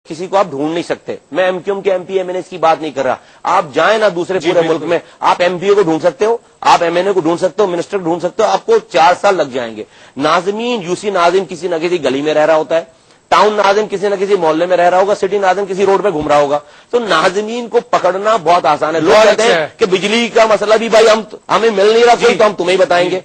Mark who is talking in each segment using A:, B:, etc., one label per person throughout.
A: کسی کو آپ ڈھونڈ نہیں سکتے. میں ایم کیو ایم کے ایم پی ایم این اے کی بات نہیں کر رہا. آپ جائیں نا دوسرے پورے ملک میں, آپ ایم پی او کو ڈھونڈ سکتے ہو, آپ ایم این اے کو ڈھونڈ سکتے ہو, منسٹر کو ڈھونڈ سکتے ہو, آپ کو 4 سال لگ جائیں گے. ناظمین یو سی ناظم کسی نہ کسی گلی میں رہ رہا ہوتا ہے, ٹاؤن ناظم کسی نہ کسی محلے میں رہ رہا ہوگا, سٹی ناظم کسی روڈ پہ گھوم رہا ہوگا. تو ناظمین کو پکڑنا بہت آسان ہے. لوگ کہتے ہیں کہ بجلی کا مسئلہ بھی بھائی ہمیں مل نہیں رہا کوئی, تو ہم تمہیں بتائیں گے.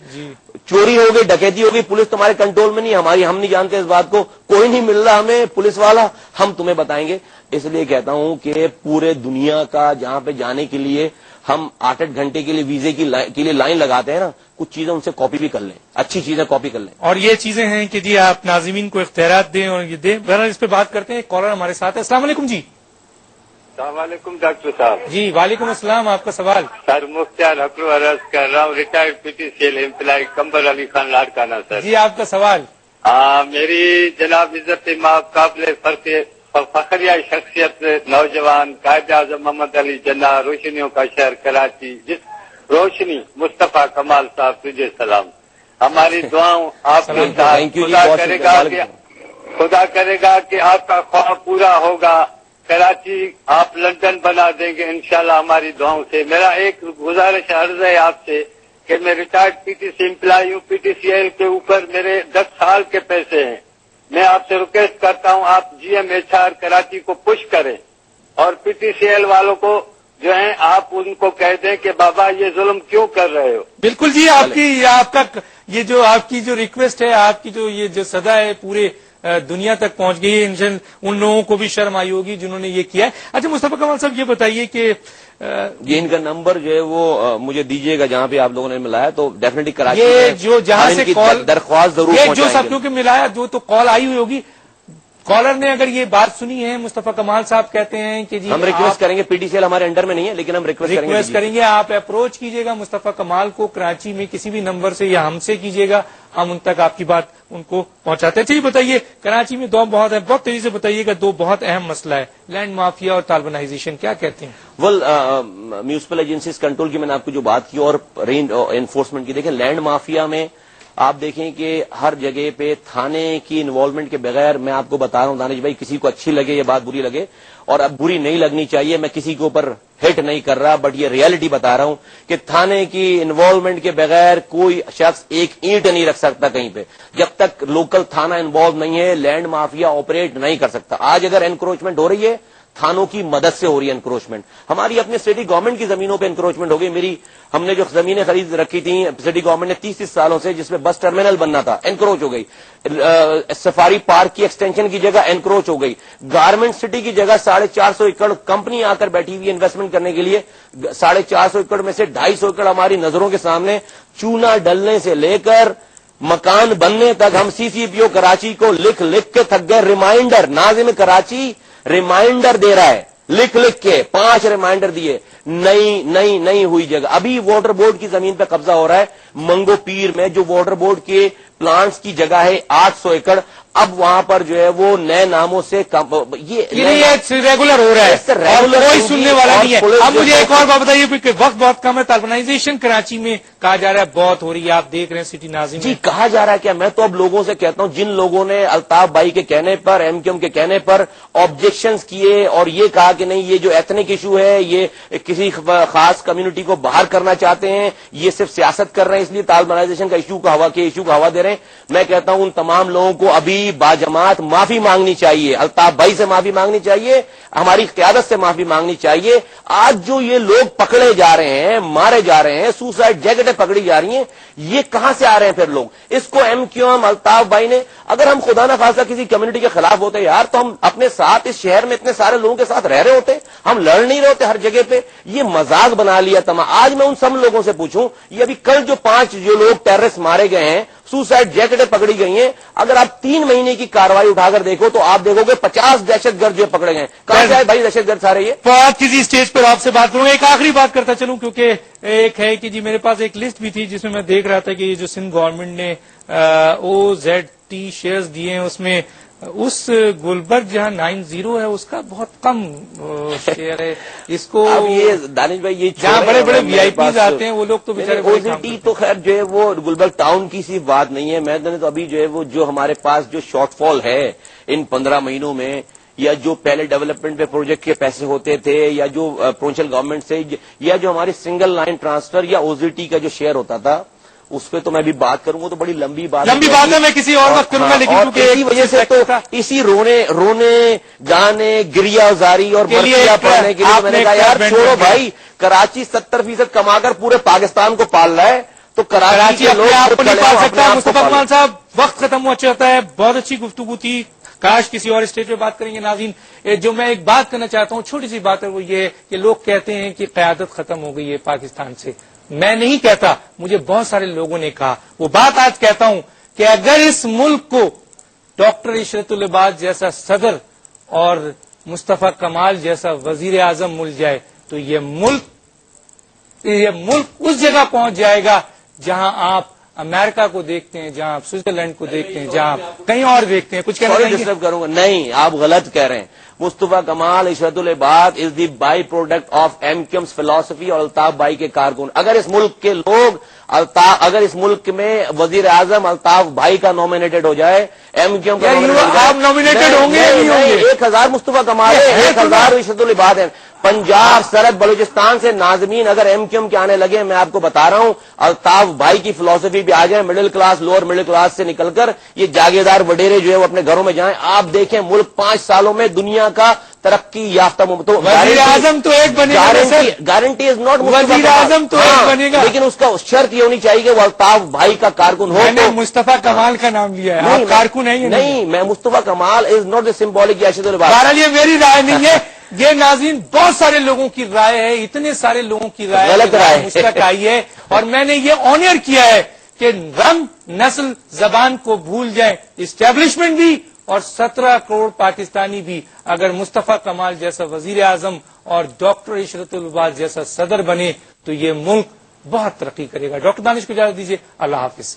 A: چوری ہو گئی, ڈکیتی ہو گئی, پولیس تمہارے کنٹرول میں نہیں, ہم نہیں جانتے اس بات کو, کوئی نہیں مل رہا ہمیں پولیس والا, ہم تمہیں بتائیں گے. اس لیے کہتا ہوں کہ پورے دنیا کا جہاں پہ جانے کے لیے ہم 8-8 گھنٹے کے لیے ویزے کے لیے لائن لگاتے ہیں نا, کچھ چیزیں ان سے کاپی بھی کر لیں, اچھی چیزیں کاپی کر لیں.
B: اور یہ چیزیں ہیں کہ جی آپ ناظمین کو اختیارات دیں اور یہ دیں. بہرحال اس پہ بات کرتے ہیں. کالر ہمارے ساتھ ہے. السلام علیکم. جی
C: السلام علیکم ڈاکٹر صاحب.
B: جی وعلیکم السلام. آپ کا سوال.
C: سر مختار حکرو عرض کر رہا ہوں, retired P T C L employee Qambar Ali Khan Larkana. Sir
B: ji آپ کا سوال.
C: میری جناب عزت قابل فخریہ شخصیت نوجوان قائد اعظم محمد علی جناح, روشنیوں کا شہر کراچی, جس روشنی مصطفیٰ کمال صاحب تجھے سلام. ہماری دعاؤں آپ کے ساتھ. خدا کرے گا کہ آپ کا خواب پورا ہوگا. کراچی آپ لندن بنا دیں گے انشاءاللہ ہماری دعاؤں سے. میرا ایک گزارش عرض ہے آپ سے کہ میں retired P T C employee ہوں. پی ٹی سی ایل کے اوپر میرے 10 سال کے پیسے ہیں. میں آپ سے ریکویسٹ کرتا ہوں آپ G M H R Karachi کو پش کریں, اور پی ٹی سی ایل والوں کو جو ہیں آپ ان کو کہہ دیں کہ بابا یہ ظلم کیوں کر رہے ہو.
B: بالکل جی, آپ کا یہ جو آپ کی جو ریکویسٹ ہے, آپ کی جو یہ جو صدا ہے پورے دنیا تک پہنچ گئی ہے. ان لوگوں کو بھی شرم آئی ہوگی جنہوں نے یہ کیا ہے. اچھا مصطفیٰ کمال صاحب یہ بتائیے کہ
A: یہ ان کا نمبر جو ہے وہ مجھے دیجیے گا جہاں پہ آپ لوگوں نے ملایا, تو ڈیفینیٹلی کراچی
B: یہ جو جہاں سے کال
A: درخواست ضرور
B: یہ جو سب کیونکہ ملایا جو تو کال آئی ہوئی ہوگی. کالر نے اگر یہ بات سنی ہے, مصطفیٰ کمال صاحب کہتے ہیں کہ جی
A: ہم ریکویسٹ کریں گے, پی ٹی سی ایل ہمارے انڈر میں نہیں ہے لیکن ہم ریکویسٹ
B: کریں گے آپ اپروچ کیجیے گا مصطفیٰ کمال کو کراچی میں کسی بھی نمبر سے یا ہم سے کیجیے گا, ہم ان تک آپ کی بات ان کو پہنچاتے ہیں. چلیے بتائیے, کراچی میں دو بہت ہے, بہت تیزی سے بتائیے گا. 2 بہت اہم مسئلہ ہے, لینڈ مافیا اور طالبانائزیشن, کیا کہتے ہیں؟
A: میونسپل ایجنسیز کنٹرول کی میں نے آپ کو جو بات کی اور رینج انفورسمنٹ کی, دیکھیں لینڈ مافیا میں آپ دیکھیں کہ ہر جگہ پہ تھانے کی انوالومنٹ کے بغیر, میں آپ کو بتا رہا ہوں دانش بھائی, کسی کو اچھی لگے یہ بات بری لگے, اور اب بری نہیں لگنی چاہیے, میں کسی کے اوپر ہٹ نہیں کر رہا, بٹ یہ ریالٹی بتا رہا ہوں کہ تھانے کی انوالومنٹ کے بغیر کوئی شخص ایک اینٹ نہیں رکھ سکتا کہیں پہ. جب تک لوکل تھانہ انوالو نہیں ہے لینڈ مافیا آپریٹ نہیں کر سکتا. آج اگر انکروچمنٹ ہو رہی ہے تھانوں کی مدد سے ہو رہی ہے انکروچمنٹ. ہماری اپنے سٹی گورنمنٹ کی زمینوں پہ انکروچمنٹ ہو گئی. ہم نے جو زمینیں خرید رکھی تھیں سٹی گورنمنٹ نے 30 سالوں سے, جس میں بس ٹرمینل بننا تھا, انکروچ ہو گئی. سفاری پارک کی ایکسٹینشن کی جگہ انکروچ ہو گئی. گارمنٹ سٹی کی جگہ 450 ایکڑ کمپنی آ کر بیٹھی ہوئی انویسٹمنٹ کرنے کے لیے. 450 ایکڑ میں سے 250 ایکڑ ہماری نظروں کے سامنے, چونا ڈلنے سے لے کر مکان بننے تک ہم سی سی پی او کراچی کو لکھ کے تھک گئے. ریمائنڈر ناظم کراچی ریمائنڈر دے رہا ہے, لکھ کے 5 ریمائنڈر دیے, نئی ہوئی جگہ. ابھی واٹر بورڈ کی زمین پہ قبضہ ہو رہا ہے منگو پیر میں, جو واٹر بورڈ کے پلانٹس کی جگہ ہے 800 ایکڑ. اب وہاں پر جو ہے وہ نئے ناموں سے
B: یہ ریگولر ہو رہا ہے, کوئی سننے والا نہیں ہے. اب مجھے ایک اور بات بتائیے, وقت بہت کم ہے. طالبانائزیشن کراچی میں کہا جا رہا ہے بہت ہو رہی ہے, آپ دیکھ رہے ہیں سٹی ناظم
A: جی کہا جا رہا ہے کیا. میں تو اب لوگوں سے کہتا ہوں, جن لوگوں نے الطاف بھائی کے کہنے پر, ایم کیو ایم کے کہنے پر آبجیکشنز کیے اور یہ کہا کہ نہیں یہ جو ایتھنک ایشو ہے یہ کسی خاص کمیونٹی کو باہر کرنا چاہتے ہیں, یہ صرف سیاست کر رہے ہیں اس لیے طالبانائزیشن کا ایشو کا ہوا دے رہے ہیں, میں کہتا ہوں ان تمام لوگوں کو ابھی باجماعت معافی مانگنی چاہیے. الطاف بھائی سے معافی مانگنی چاہیے, ہماری قیادت سے معافی مانگنی چاہیے. آج جو یہ لوگ پکڑے جا رہے ہیں, مارے جا رہے ہیں, سوسائڈ جیکٹیں پکڑی جا رہی ہیں, یہ کہاں سے آ رہے ہیں پھر لوگ؟ اس کو ایم کیو ایم الطاف بھائی نے, اگر ہم خدا نہ خاصا کسی کمیونٹی کے خلاف ہوتے یار, تو ہم اپنے ساتھ اس شہر میں اتنے سارے لوگوں کے ساتھ رہ رہے ہوتے, ہم لڑ نہیں رہے ہوتے ہر جگہ پہ. یہ مذاق بنا لیا تمام. آج میں ان سب لوگوں سے پوچھوں, یہ ابھی کل جو 5 جو لوگ ٹیررسٹ مارے گئے ہیں, سوسائڈ جیکٹیں پکڑی گئی ہیں, اگر آپ 3 مہینے کی کارروائی اٹھا کر دیکھو تو آپ دیکھو گے 50 دہشت گرد جو پکڑے گئے. کہاں سے آئے بھائی دہشت گرد سارے؟ یہ
B: بات کسی اسٹیج پر آپ سے بات کروں گا. ایک آخری بات کرتا چلوں, کیونکہ ایک ہے کہ جی میرے پاس ایک لسٹ بھی تھی جس میں میں دیکھ رہا تھا کہ یہ جو سندھ گورنمنٹ نے OZT شیئرز دیے ہیں, اس میں اس گلبرگ جہاں 90 ہے اس کا بہت کم شیئر ہے. اس کو
A: اب یہ دانش بھائی یہ
B: جہاں بڑے بڑے وی آئی پیز آتے ہیں وہ لوگ تو بیچارے
A: OZT تو خیر جو ہے وہ گلبرگ ٹاؤن کی سی بات نہیں ہے. میں نے تو ابھی جو ہے وہ جو ہمارے پاس جو شارٹ فال ہے ان 15 مہینوں میں, یا جو پہلے ڈیولپمنٹ پہ پروجیکٹ کے پیسے ہوتے تھے یا جو پروونشل گورنمنٹ سے یا جو ہماری سنگل لائن ٹرانسفر یا او زی ٹی کا جو شیئر ہوتا تھا اس پہ تو میں بھی بات کروں گا, تو بڑی لمبی بات
B: ہے, میں کسی اور وقت کروں گا, لیکن
A: اسی وجہ سے تو اسی رونے گانے گریا زاری اور برقیہ پڑھنے کے لیے میں نے کہا یار چھوڑو بھائی, کراچی 70% کما کر پورے پاکستان کو پال رہا ہے, تو کراچی کے لوگ
B: آپ کو نہیں پال سکتا. مصطفیٰ کمال صاحب وقت ختم ہو چکا ہے, بہت اچھی گفتگو تھی, کاش کسی اور اسٹیج پہ بات کریں گے. ناظرین, جو میں ایک بات کرنا چاہتا ہوں, چھوٹی سی بات ہے, وہ یہ کہ لوگ کہتے ہیں کہ قیادت ختم ہو گئی ہے پاکستان سے. میں نہیں کہتا, مجھے بہت سارے لوگوں نے کہا, وہ بات آج کہتا ہوں کہ اگر اس ملک کو ڈاکٹر عشرت العباد جیسا صدر اور مصطفیٰ کمال جیسا وزیر اعظم مل جائے تو یہ ملک اس جگہ پہنچ جائے گا جہاں آپ امریکہ کو دیکھتے ہیں, جہاں آپ سوئٹزرلینڈ کو دیکھتے ہیں, جہاں آپ کہیں اور دیکھتے ہیں. کچھ کہنا چاہیں گے؟
A: ڈسٹرب کروں گا نہیں, آپ غلط کہہ رہے ہیں. مصطفیٰ Kamal Ishrat ul Ibad is the byproduct of MQM's philosophy اور الطاف بھائی کے کارکن. اگر اس ملک کے لوگ اگر اس ملک میں وزیر اعظم الطاف بھائی کا نامینیٹڈ ہو جائے, ایم کیوم کا
B: آپ نامینیٹڈ ہوں گے,
A: 1000 مصطفیٰ کمال ہے, 1000 عشرت العباد ہے. پنجاب سرحد بلوچستان سے ناظمین اگر ایم کیوم کے آنے لگے, میں آپ کو بتا رہا ہوں الطاف بھائی کی فلسفی پہ آ جائیں, middle class lower middle class سے نکل کر یہ جاگیردار وڈیرے جو ہے وہ اپنے گھروں میں جائیں, آپ دیکھیں ملک 5 سالوں میں دنیا کا ترقی یافتہ
B: وزیر اعظم تو ایک بنے گا,
A: گارنٹی از ناٹ
B: وزیر اعظم تو ایک بنے گا,
A: لیکن اس کا شرط یہ ہونی چاہیے کہ وہ الطاف بھائی کا کارکن ہو.
B: میں نے مصطفیٰ کمال کا نام لیا ہے, آپ کارکن ہیں
A: نہیں, میں مصطفیٰ کمال از ناٹ دا سمبولک عشرت العباد.
B: بہرحال یہ میری رائے نہیں ہے, یہ ناظرین بہت سارے لوگوں کی رائے ہے, اتنے سارے لوگوں کی رائے
A: غلط رائے
B: مشترک آئی ہے, اور میں نے یہ آنر کیا ہے کہ رنگ نسل زبان کو بھول جائیں اسٹیبلشمنٹ بھی اور 17 کروڑ پاکستانی بھی اگر مصطفیٰ کمال جیسا وزیر اعظم اور ڈاکٹر عشرت العباد جیسا صدر بنے تو یہ ملک بہت ترقی کرے گا. ڈاکٹر دانش کو اجازت دیجیے, اللہ حافظ.